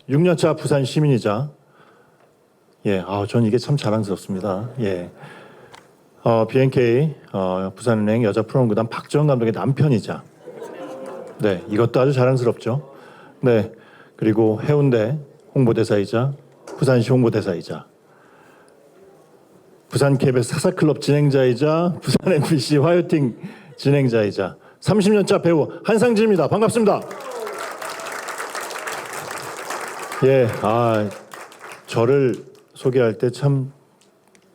6년차 부산 시민이자 전 이게 참 자랑스럽습니다. BNK 부산은행 여자 프로농구단 박지원 감독의 남편이자 이것도 아주 자랑스럽죠. 그리고 해운대 홍보대사이자 부산시 홍보대사이자 부산 KBS 사사클럽 진행자이자 부산 MBC 화요팅 진행자이자 30년차 배우 한상진입니다. 반갑습니다. 저를 소개할 때 참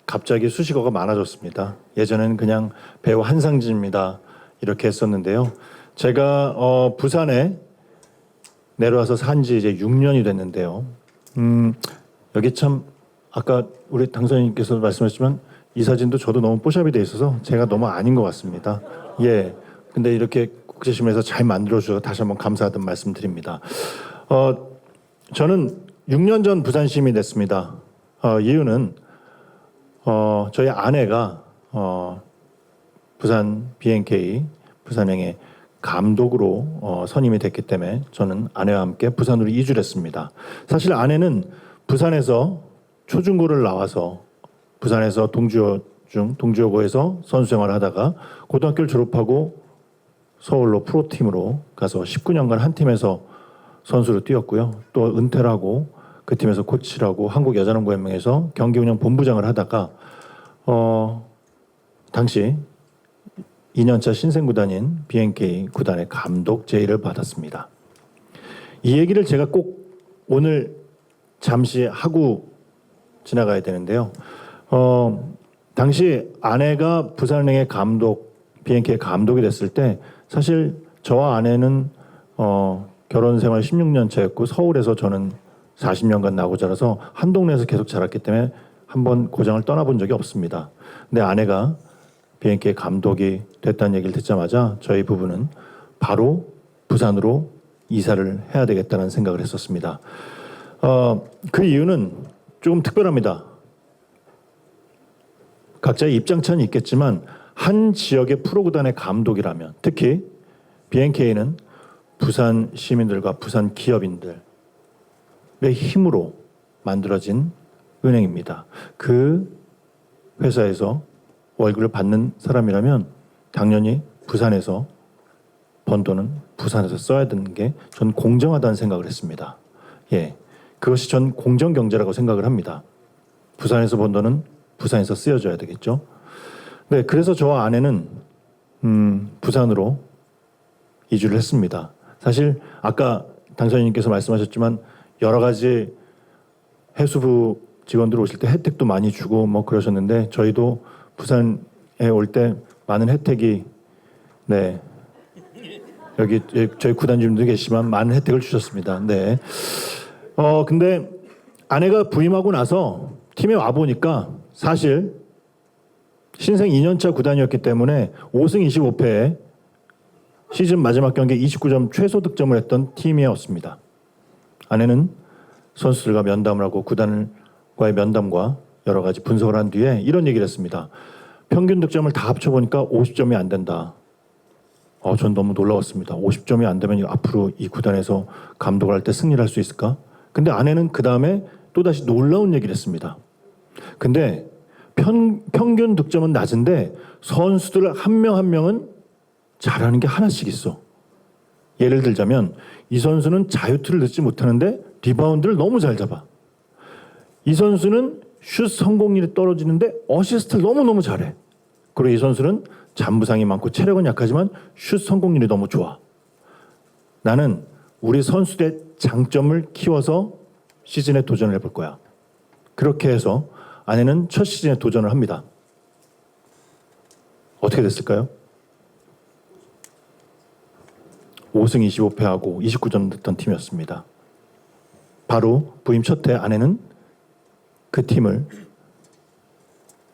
갑자기 수식어가 많아졌습니다. 예전에는 그냥 배우 한상진입니다 이렇게 했었는데요. 제가 부산에 내려와서 산지 이제 6년이 됐는데요. 여기 참 아까 우리 당선인께서 말씀하셨지만 이 사진도 저도 너무 뽀샵이 돼 있어서 제가 너무 아닌 것 같습니다. 근데 이렇게 국제심에서 잘 만들어주셔서 다시 한번 감사하다는 말씀드립니다. 저는 6년 전 부산 시민이 됐습니다. 이유는 저희 아내가 부산 BNK 부산행의 감독으로 선임이 됐기 때문에 저는 아내와 함께 부산으로 이주를 했습니다. 사실 아내는 부산에서 초중고를 나와서 부산에서 동주여고에서 선수 생활을 하다가 고등학교를 졸업하고 서울로 프로팀으로 가서 19년간 한 팀에서 선수로 뛰었고요. 또 은퇴를 하고 그 팀에서 코치를 하고 한국여자농구연맹에서 경기운영 본부장을 하다가 당시 2년차 신생구단인 BNK 구단의 감독 제의를 받았습니다. 이 얘기를 제가 꼭 오늘 잠시 하고 지나가야 되는데요. 당시 아내가 부산은행의 감독, BNK 감독이 됐을 때 사실 저와 아내는 결혼 생활 16년 차였고 서울에서 저는 40년간 나고 자라서 한 동네에서 계속 자랐기 때문에 한번 고장을 떠나본 적이 없습니다. 근데 아내가 BNK 감독이 됐다는 얘기를 듣자마자 저희 부부는 바로 부산으로 이사를 해야 되겠다는 생각을 했었습니다. 그 이유는 조금 특별합니다. 각자의 입장차는 있겠지만 한 지역의 프로구단의 감독이라면 특히 BNK는 부산 시민들과 부산 기업인들의 힘으로 만들어진 은행입니다. 그 회사에서 월급을 받는 사람이라면 당연히 부산에서 번 돈은 부산에서 써야 되는 게 전 공정하다는 생각을 했습니다. 그것이 전 공정경제라고 생각을 합니다. 부산에서 번 돈은 부산에서 쓰여져야 되겠죠. 그래서 저와 아내는 부산으로 이주를 했습니다. 사실 아까 당선인님께서 말씀하셨지만 여러 가지 해수부 직원들 오실 때 혜택도 많이 주고 뭐 그러셨는데 저희도 부산에 올 때 많은 혜택이 여기 저희 구단주님도 계시지만 많은 혜택을 주셨습니다. 근데 아내가 부임하고 나서 팀에 와 보니까 사실 신생 2년차 구단이었기 때문에 5승 25패에 시즌 마지막 경기 29점 최소 득점을 했던 팀이었습니다. 아내는 선수들과 면담을 하고 구단과의 면담과 여러 가지 분석을 한 뒤에 이런 얘기를 했습니다. 평균 득점을 다 합쳐보니까 50점이 안 된다. 전 너무 놀라웠습니다. 50점이 안 되면 앞으로 이 구단에서 감독을 할 때 승리를 할 수 있을까? 근데 아내는 그 다음에 또다시 놀라운 얘기를 했습니다. 근데 평균 득점은 낮은데 선수들 한 명 한 명은 잘하는 게 하나씩 있어. 예를 들자면 이 선수는 자유투를 넣지 못하는데 리바운드를 너무 잘 잡아. 이 선수는 슛 성공률이 떨어지는데 어시스트를 너무너무 잘해. 그리고 이 선수는 잔부상이 많고 체력은 약하지만 슛 성공률이 너무 좋아. 나는 우리 선수들의 장점을 키워서 시즌에 도전을 해볼 거야. 그렇게 해서 아내는 첫 시즌에 도전을 합니다. 어떻게 됐을까요? 5승 25패하고 29점 넣던 팀이었습니다. 바로 부임 첫 해 아내는 그 팀을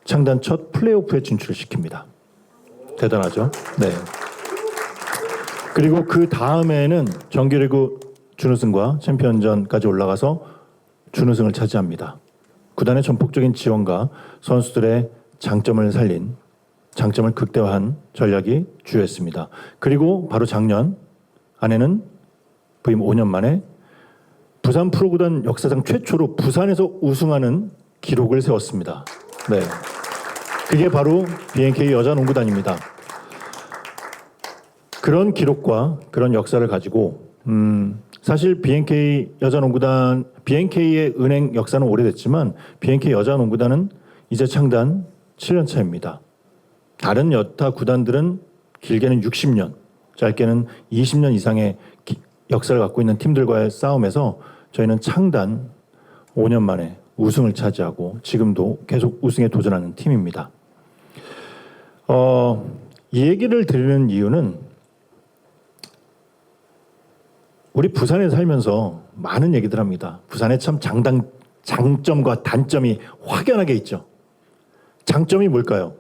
창단 첫 플레이오프에 진출을 시킵니다. 대단하죠? 그리고 그 다음에는 정규리그 준우승과 챔피언전까지 올라가서 준우승을 차지합니다. 구단의 전폭적인 지원과 선수들의 장점을 살린, 장점을 극대화한 전략이 주요했습니다. 그리고 바로 작년 아내는 부임 5년 만에 부산 프로구단 역사상 최초로 부산에서 우승하는 기록을 세웠습니다. 네, 그게 바로 BNK 여자농구단입니다. 그런 기록과 그런 역사를 가지고 사실 BNK 여자농구단, BNK의 은행 역사는 오래됐지만 BNK 여자농구단은 이제 창단 7년 차입니다. 다른 여타 구단들은 길게는 60년, 짧게는 20년 이상의 역사를 갖고 있는 팀들과의 싸움에서 저희는 창단 5년 만에 우승을 차지하고 지금도 계속 우승에 도전하는 팀입니다. 이 얘기를 드리는 이유는 우리 부산에 살면서 많은 얘기들 합니다. 부산에 참 장점과 단점이 확연하게 있죠. 장점이 뭘까요?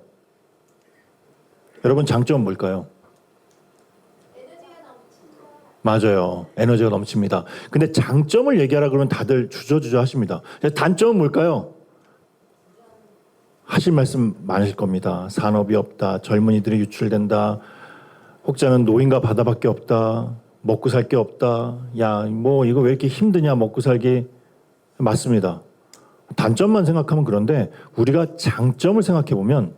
여러분, 장점은 뭘까요? 맞아요. 에너지가 넘칩니다. 근데 장점을 얘기하라 그러면 다들 주저주저 하십니다. 단점은 뭘까요? 하실 말씀 많으실 겁니다. 산업이 없다. 젊은이들이 유출된다. 혹자는 노인과 바다밖에 없다. 먹고 살 게 없다. 야, 뭐 이거 왜 이렇게 힘드냐 먹고 살기. 맞습니다. 단점만 생각하면 그런데 우리가 장점을 생각해 보면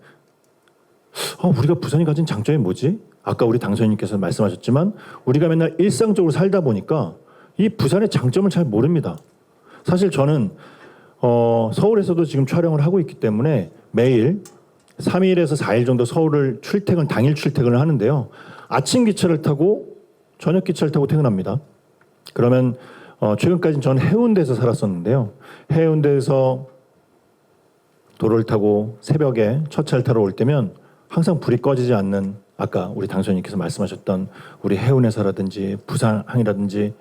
우리가 부산이 가진 장점이 뭐지? 아까 우리 당선인님께서 말씀하셨지만 우리가 맨날 일상적으로 살다 보니까 이 부산의 장점을 잘 모릅니다. 사실 저는 서울에서도 지금 촬영을 하고 있기 때문에 매일 3일에서 4일 정도 서울을 당일 출퇴근을 하는데요. 아침 기차를 타고 저녁 기차를 타고 퇴근합니다. 그러면 최근까지는 저는 해운대에서 살았었는데요. 해운대에서 도로를 타고 새벽에 첫 차를 타러 올 때면 항상 불이 꺼지지 않는, 아까 우리 당선인께서 말씀하셨던 우리 해운회사라든지 부산항이라든지,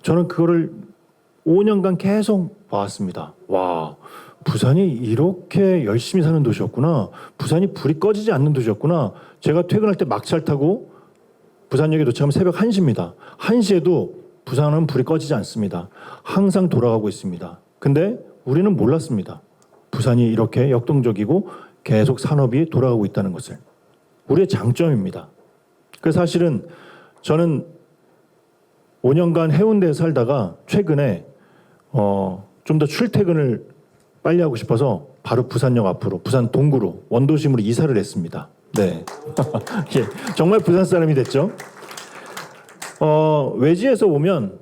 저는 그거를 5년간 계속 봐왔습니다. 와, 부산이 이렇게 열심히 사는 도시였구나. 부산이 불이 꺼지지 않는 도시였구나. 제가 퇴근할 때 막차를 타고 부산역에 도착하면 새벽 1시입니다. 1시에도 부산은 불이 꺼지지 않습니다. 항상 돌아가고 있습니다. 근데 우리는 몰랐습니다. 부산이 이렇게 역동적이고 계속 산업이 돌아가고 있다는 것을. 우리의 장점입니다. 그래서 사실은 저는 5년간 해운대에 살다가 최근에 좀 더 출퇴근을 빨리 하고 싶어서 바로 부산역 앞으로, 부산 동구로, 원도심으로 이사를 했습니다. 네. 예, 정말 부산 사람이 됐죠. 외지에서 오면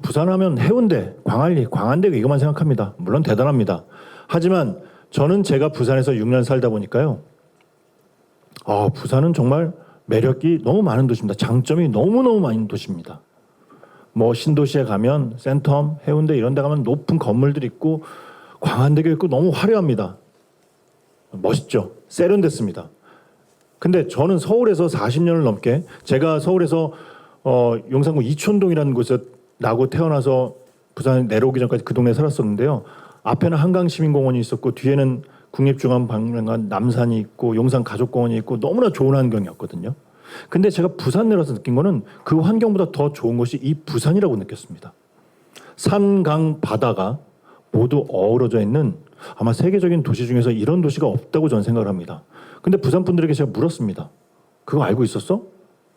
부산하면 해운대, 광안리, 광안대 이것만 생각합니다. 물론 대단합니다. 하지만 저는 제가 부산에서 6년 살다 보니까요. 부산은 정말 매력이 너무 많은 도시입니다. 장점이 너무너무 많은 도시입니다. 뭐 신도시에 가면 센텀, 해운대 이런 데 가면 높은 건물들이 있고 광안대교 있고 너무 화려합니다. 멋있죠. 세련됐습니다. 근데 저는 서울에서 40년을 넘게, 제가 서울에서 용산구 이촌동이라는 곳에 나고 태어나서 부산에 내려오기 전까지 그 동네에 살았었는데요. 앞에는 한강시민공원이 있었고 뒤에는 국립중앙박물관, 남산이 있고 용산 가족공원이 있고 너무나 좋은 환경이었거든요. 근데 제가 부산 내려서 느낀 거는 그 환경보다 더 좋은 것이 이 부산이라고 느꼈습니다. 산, 강, 바다가 모두 어우러져 있는, 아마 세계적인 도시 중에서 이런 도시가 없다고 저는 생각을 합니다. 근데 부산 분들에게 제가 물었습니다. 그거 알고 있었어?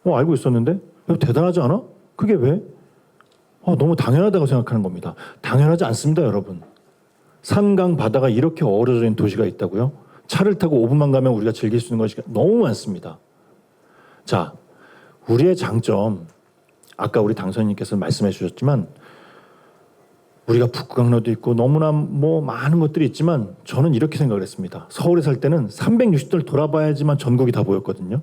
알고 있었는데? 대단하지 않아? 그게 왜? 너무 당연하다고 생각하는 겁니다. 당연하지 않습니다, 여러분. 산, 강, 바다가 이렇게 어우러져 있는 도시가 있다고요? 차를 타고 5분만 가면 우리가 즐길 수 있는 것이 너무 많습니다. 자, 우리의 장점, 아까 우리 당선인님께서 말씀해 주셨지만 우리가 북구강로도 있고 너무나 뭐 많은 것들이 있지만 저는 이렇게 생각을 했습니다. 서울에 살 때는 360도를 돌아봐야지만 전국이 다 보였거든요.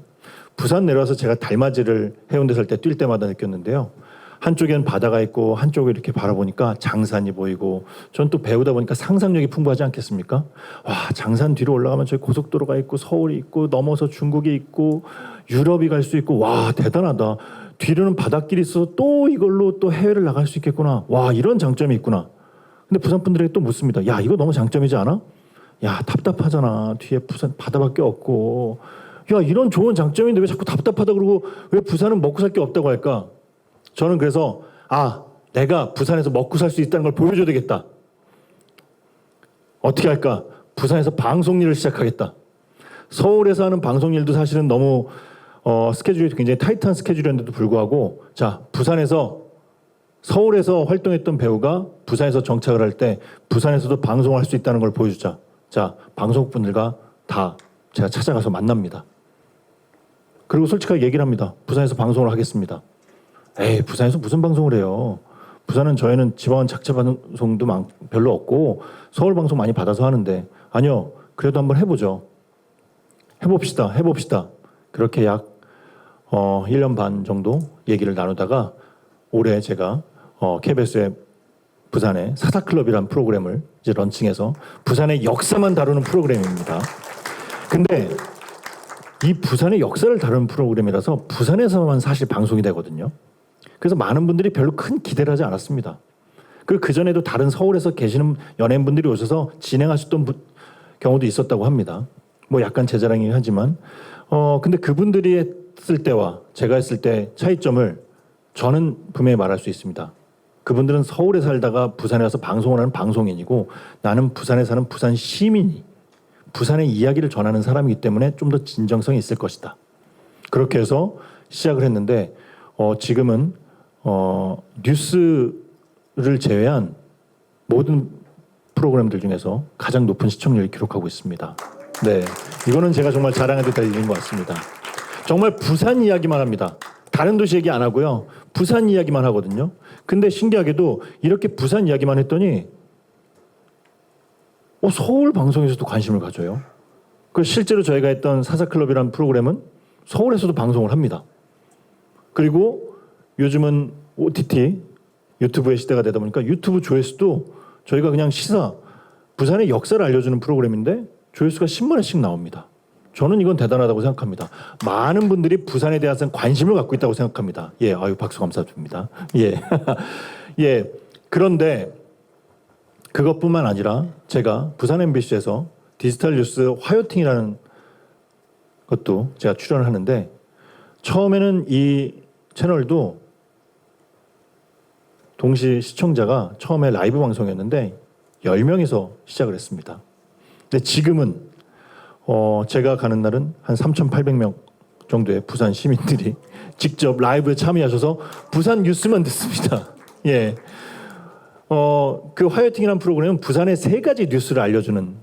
부산 내려와서 제가 달맞이를 해운대 살 때 뛸 때마다 느꼈는데요. 한쪽에는 바다가 있고 한쪽에 이렇게 바라보니까 장산이 보이고, 전 또 배우다 보니까 상상력이 풍부하지 않겠습니까? 와, 장산 뒤로 올라가면 저기 고속도로가 있고 서울이 있고 넘어서 중국이 있고 유럽이 갈 수 있고, 와 대단하다. 뒤로는 바닷길이 있어서 또 이걸로 또 해외를 나갈 수 있겠구나. 와, 이런 장점이 있구나. 근데 부산 분들에게 또 묻습니다. 야, 이거 너무 장점이지 않아? 야, 답답하잖아. 뒤에 부산 바다밖에 없고. 야, 이런 좋은 장점인데 왜 자꾸 답답하다 그러고 왜 부산은 먹고 살 게 없다고 할까? 저는 그래서 내가 부산에서 먹고 살 수 있다는 걸 보여줘야 되겠다. 어떻게 할까? 부산에서 방송일을 시작하겠다. 서울에서 하는 방송일도 사실은 너무 스케줄이 굉장히 타이트한 스케줄이었는데도 불구하고, 자, 부산에서 서울에서 활동했던 배우가 부산에서 정착을 할 때 부산에서도 방송을 할 수 있다는 걸 보여주자. 자, 방송국분들과 다 제가 찾아가서 만납니다. 그리고 솔직하게 얘기를 합니다. 부산에서 방송을 하겠습니다. 에이, 부산에서 무슨 방송을 해요? 부산은 저희는 지방은 작체 방송도 별로 없고 서울 방송 많이 받아서 하는데 아니요. 그래도 한번 해보죠. 해봅시다. 그렇게 약 1년 반 정도 얘기를 나누다가 올해 제가 KBS의 부산의 사사클럽이라는 프로그램을 이제 런칭해서 부산의 역사만 다루는 프로그램입니다. 근데 이 부산의 역사를 다루는 프로그램이라서 부산에서만 사실 방송이 되거든요. 그래서 많은 분들이 별로 큰 기대를 하지 않았습니다. 그 전에도 다른 서울에서 계시는 연예인분들이 오셔서 진행하셨던 경우도 있었다고 합니다. 뭐 약간 제 자랑이긴 하지만 근데 그분들이 했을 때와 제가 했을 때 차이점을 저는 분명히 말할 수 있습니다. 그분들은 서울에 살다가 부산에 와서 방송을 하는 방송인이고 나는 부산에 사는 부산 시민이 부산의 이야기를 전하는 사람이기 때문에 좀 더 진정성이 있을 것이다. 그렇게 해서 시작을 했는데 지금은 뉴스를 제외한 모든 프로그램들 중에서 가장 높은 시청률을 기록하고 있습니다. 네, 이거는 제가 정말 자랑해도 될 일인 것 같습니다. 정말 부산 이야기만 합니다. 다른 도시 얘기 안 하고요. 부산 이야기만 하거든요. 근데 신기하게도 이렇게 부산 이야기만 했더니 서울 방송에서도 관심을 가져요. 그 실제로 저희가 했던 사사클럽이라는 프로그램은 서울에서도 방송을 합니다. 그리고 요즘은 OTT 유튜브의 시대가 되다 보니까 유튜브 조회수도 저희가 그냥 부산의 역사를 알려주는 프로그램인데 조회수가 10만 회씩 나옵니다. 저는 이건 대단하다고 생각합니다. 많은 분들이 부산에 대해서 관심을 갖고 있다고 생각합니다. 예, 아유 박수 감사드립니다. 예, 예. 그런데 그것뿐만 아니라 제가 부산 MBC에서 디지털 뉴스 화요팅이라는 것도 제가 출연을 하는데 처음에는 이 채널도 동시 시청자가 처음에 라이브 방송이었는데 10명에서 시작을 했습니다. 근데 지금은 제가 가는 날은 한 3,800명 정도의 부산 시민들이 직접 라이브에 참여하셔서 부산 뉴스만 듣습니다. 예. 그 화요팅이라는 프로그램은 부산의 3가지 뉴스를 알려주는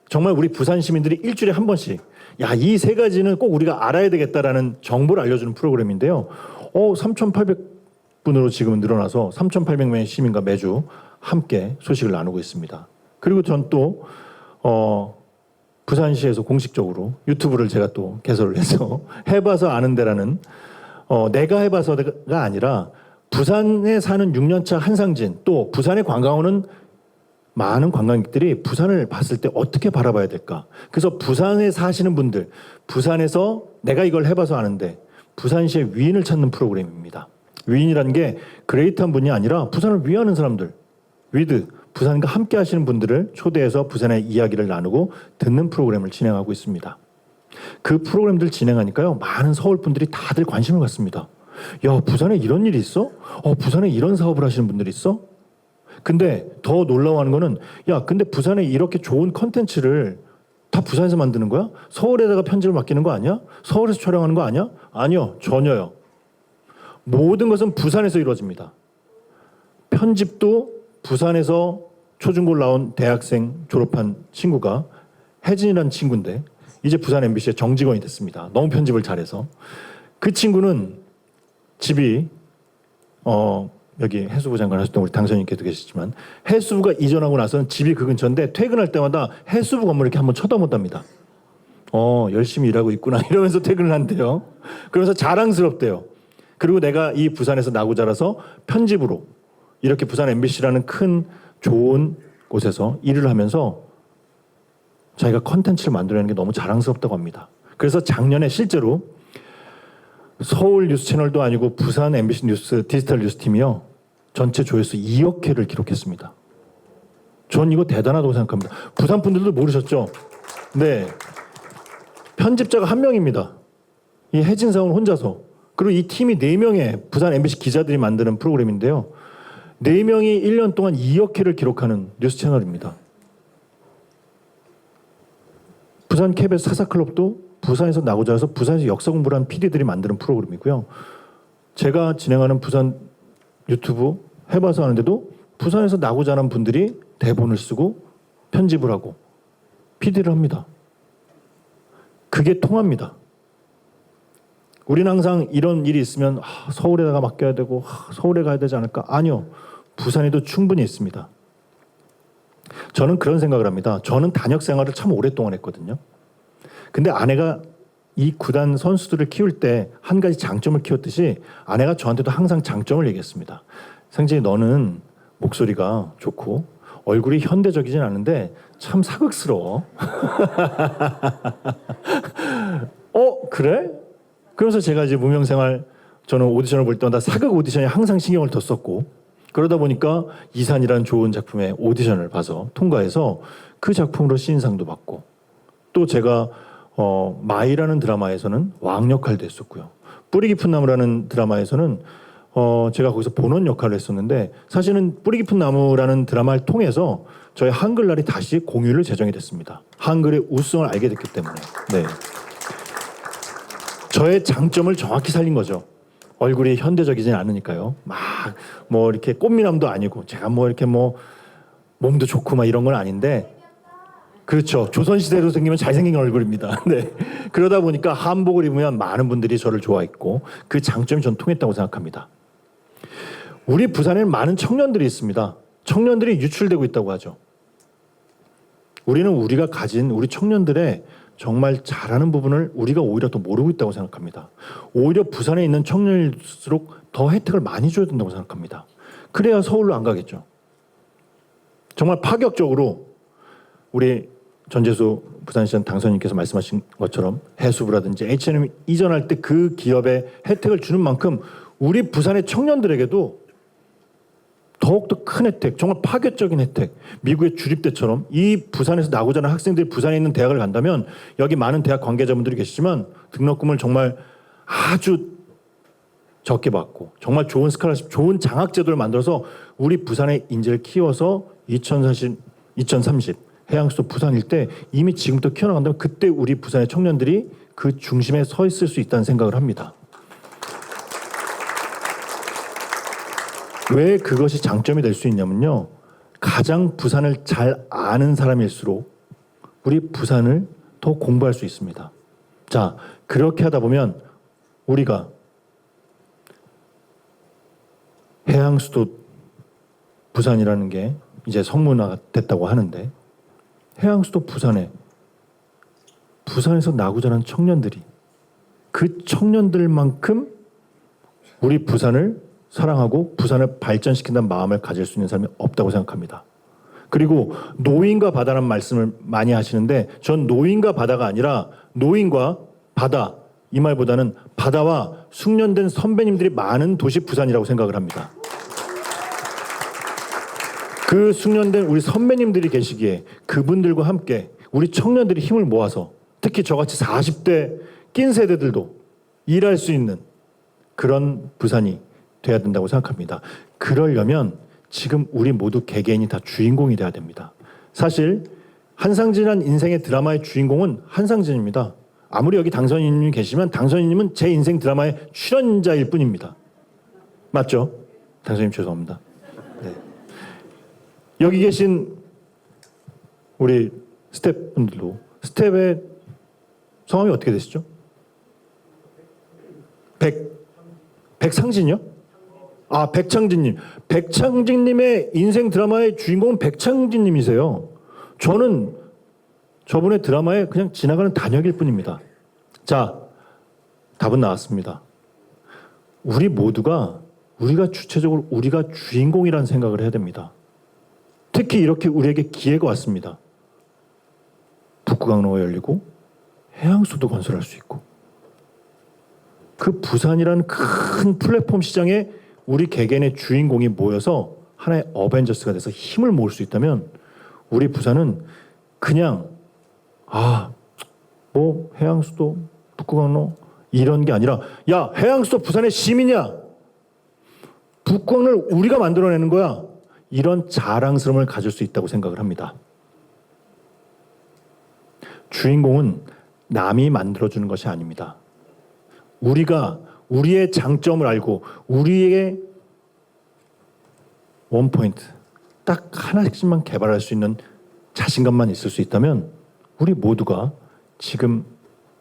정말 우리 부산 시민들이 일주일에 한 번씩 이 3가지는 꼭 우리가 알아야 되겠다라는 정보를 알려주는 프로그램인데요. 3,800분으로 지금은 늘어나서 3,800명의 시민과 매주 함께 소식을 나누고 있습니다. 그리고 전 또 부산시에서 공식적으로 유튜브를 제가 또 개설을 해서 해봐서 아는데라는 내가 해봐서가 아니라 부산에 사는 6년차 한상진 또 부산에 관광 오는 많은 관광객들이 부산을 봤을 때 어떻게 바라봐야 될까? 그래서 부산에 사시는 분들, 부산에서 내가 이걸 해봐서 아는데 부산시의 위인을 찾는 프로그램입니다. 위인이라는 게 그레이트한 분이 아니라 부산을 위하는 사람들, 위드, 부산과 함께 하시는 분들을 초대해서 부산의 이야기를 나누고 듣는 프로그램을 진행하고 있습니다. 그 프로그램들 진행하니까요, 많은 서울 분들이 다들 관심을 갖습니다. 야, 부산에 이런 일이 있어? 부산에 이런 사업을 하시는 분들이 있어? 근데 더 놀라워하는 거는 근데 부산에 이렇게 좋은 컨텐츠를 다 부산에서 만드는 거야? 서울에다가 편집을 맡기는 거 아니야? 서울에서 촬영하는 거 아니야? 아니요, 전혀요. 모든 것은 부산에서 이루어집니다. 편집도 부산에서 초중고를 나온 대학생 졸업한 친구가 혜진이라는 친구인데 이제 부산 MBC의 정직원이 됐습니다. 너무 편집을 잘해서. 그 친구는 집이 여기 해수부 장관 하셨던 우리 당선인께도 계시지만 해수부가 이전하고 나서는 집이 그 근처인데 퇴근할 때마다 해수부 건물 이렇게 한번 쳐다본답니다. 열심히 일하고 있구나 이러면서 퇴근을 한대요. 그러면서 자랑스럽대요. 그리고 내가 이 부산에서 나고 자라서 편집으로 이렇게 부산 MBC라는 큰 좋은 곳에서 일을 하면서 자기가 컨텐츠를 만들어내는 게 너무 자랑스럽다고 합니다. 그래서 작년에 실제로 서울 뉴스 채널도 아니고 부산 MBC 뉴스 디지털 뉴스 팀이요. 전체 조회수 2억 회를 기록했습니다. 전 이거 대단하다고 생각합니다. 부산 분들도 모르셨죠? 네. 편집자가 1명입니다. 이 혜진사원 혼자서. 그리고 이 팀이 4명의 부산 MBC 기자들이 만드는 프로그램인데요. 4명이 1년 동안 2억 회를 기록하는 뉴스 채널입니다. 부산 KBS 사사클럽도 부산에서 나고 자라서 부산에서 역사 공부를 한 PD들이 만드는 프로그램이고요. 제가 진행하는 부산 유튜브 해봐서 하는데도 부산에서 나고 자란 분들이 대본을 쓰고 편집을 하고 PD를 합니다. 그게 통합니다. 우리는 항상 이런 일이 있으면 서울에다가 맡겨야 되고 서울에 가야 되지 않을까? 아니요. 부산에도 충분히 있습니다. 저는 그런 생각을 합니다. 저는 단역 생활을 참 오랫동안 했거든요. 근데 아내가 이 구단 선수들을 키울 때 한 가지 장점을 키웠듯이 아내가 저한테도 항상 장점을 얘기했습니다. 상진이 너는 목소리가 좋고 얼굴이 현대적이진 않은데 참 사극스러워. 그래? 그래서 제가 이제 무명생활 저는 오디션을 볼 때마다 사극 오디션에 항상 신경을 뒀었고 그러다 보니까 이산이라는 좋은 작품의 오디션을 봐서 통과해서 그 작품으로 신인상도 받고 또 제가 마이라는 드라마에서는 왕 역할도 했었고요. 뿌리 깊은 나무라는 드라마에서는 제가 거기서 본원 역할을 했었는데 사실은 뿌리 깊은 나무라는 드라마를 통해서 저희 한글날이 다시 공휴일로 제정이 됐습니다. 한글의 우수성을 알게 됐기 때문에. 네. 저의 장점을 정확히 살린 거죠. 얼굴이 현대적이진 않으니까요. 막 뭐 이렇게 꽃미남도 아니고 제가 뭐 이렇게 뭐 몸도 좋고 막 이런 건 아닌데 그렇죠. 조선시대로 생기면 잘생긴 얼굴입니다. 네. 그러다 보니까 한복을 입으면 많은 분들이 저를 좋아했고 그 장점이 전 통했다고 생각합니다. 우리 부산에는 많은 청년들이 있습니다. 청년들이 유출되고 있다고 하죠. 우리는 우리가 가진 우리 청년들의 정말 잘하는 부분을 우리가 오히려 더 모르고 있다고 생각합니다. 오히려 부산에 있는 청년일수록 더 혜택을 많이 줘야 된다고 생각합니다. 그래야 서울로 안 가겠죠. 정말 파격적으로 우리 전재수 부산시장 당선인께서 말씀하신 것처럼 해수부라든지 H&M 이전할 때 그 기업에 혜택을 주는 만큼 우리 부산의 청년들에게도 더욱더 큰 혜택, 정말 파격적인 혜택. 미국의 주립대처럼 이 부산에서 나고 자란 학생들이 부산에 있는 대학을 간다면 여기 많은 대학 관계자분들이 계시지만 등록금을 정말 아주 적게 받고 정말 좋은 스칼러십, 좋은 장학제도를 만들어서 우리 부산의 인재를 키워서 2030 해양수도 부산일 때 이미 지금부터 키워나간다면 그때 우리 부산의 청년들이 그 중심에 서 있을 수 있다는 생각을 합니다. 왜 그것이 장점이 될 수 있냐면요. 가장 부산을 잘 아는 사람일수록 우리 부산을 더 공부할 수 있습니다. 자, 그렇게 하다 보면 우리가 해양수도 부산이라는 게 이제 성문화가 됐다고 하는데 해양수도 부산에서 나고 자란 청년들이 그 청년들만큼 우리 부산을 사랑하고 부산을 발전시킨다는 마음을 가질 수 있는 사람이 없다고 생각합니다. 그리고 노인과 바다라는 말씀을 많이 하시는데 전 노인과 바다가 아니라 노인과 바다 이 말보다는 바다와 숙련된 선배님들이 많은 도시 부산이라고 생각을 합니다. 그 숙련된 우리 선배님들이 계시기에 그분들과 함께 우리 청년들이 힘을 모아서 특히 저같이 40대 낀 세대들도 일할 수 있는 그런 부산이 돼야 된다고 생각합니다. 그러려면 지금 우리 모두 개개인이 다 주인공이 돼야 됩니다. 사실 한상진이라는 인생의 드라마의 주인공은 한상진입니다. 아무리 여기 당선인님이 계시면 당선인님은 제 인생 드라마의 출연자일 뿐입니다. 맞죠? 당선인님 죄송합니다. 네. 여기 계신 우리 스태프분들도 스태프의 성함이 어떻게 되시죠? 백상진이요? 아, 백창진님. 백창진님의 인생 드라마의 주인공은 백창진님이세요. 저는 저분의 드라마에 그냥 지나가는 단역일 뿐입니다. 자, 답은 나왔습니다. 우리 모두가 우리가 주체적으로 우리가 주인공이라는 생각을 해야 됩니다. 특히 이렇게 우리에게 기회가 왔습니다. 북구강로가 열리고 해양수도 건설할 수 있고 그 부산이라는 큰 플랫폼 시장에 우리 개개인의 주인공이 모여서 하나의 어벤져스가 돼서 힘을 모을 수 있다면 우리 부산은 그냥 뭐 해양수도 북구강로 이런 게 아니라 야 해양수도 부산의 시민이야. 북구강로를 우리가 만들어내는 거야. 이런 자랑스러움을 가질 수 있다고 생각을 합니다. 주인공은 남이 만들어주는 것이 아닙니다. 우리가 우리의 장점을 알고 우리의 원포인트 딱 하나씩만 개발할 수 있는 자신감만 있을 수 있다면 우리 모두가 지금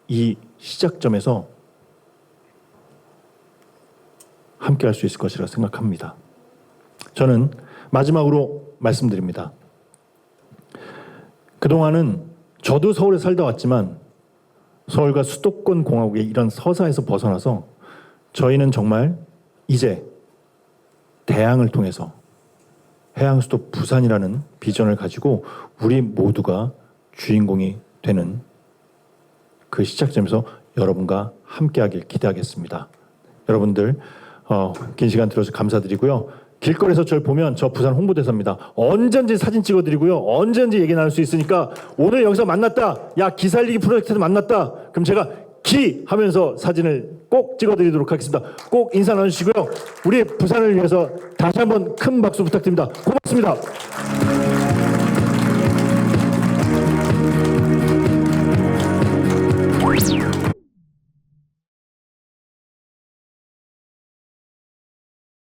이 시작점에서 함께 할 수 있을 것이라 생각합니다. 저는 마지막으로 말씀드립니다. 그동안은 저도 서울에 살다 왔지만 서울과 수도권 공화국의 이런 서사에서 벗어나서 저희는 정말 이제 대항을 통해서 해양 수도 부산이라는 비전을 가지고 우리 모두가 주인공이 되는 그 시작점에서 여러분과 함께하길 기대하겠습니다. 여러분들 긴 시간 들어서 감사드리고요. 길거리에서 저를 보면 저 부산 홍보대사입니다. 언제든지 사진 찍어드리고요. 언제든지 얘기 나눌 수 있으니까 오늘 여기서 만났다. 야, 기 살리기 프로젝트에서 만났다. 그럼 제가 기 하면서 사진을 꼭 찍어드리도록 하겠습니다. 꼭 인사 나누시고요. 우리 부산을 위해서 다시 한번 큰 박수 부탁드립니다. 고맙습니다.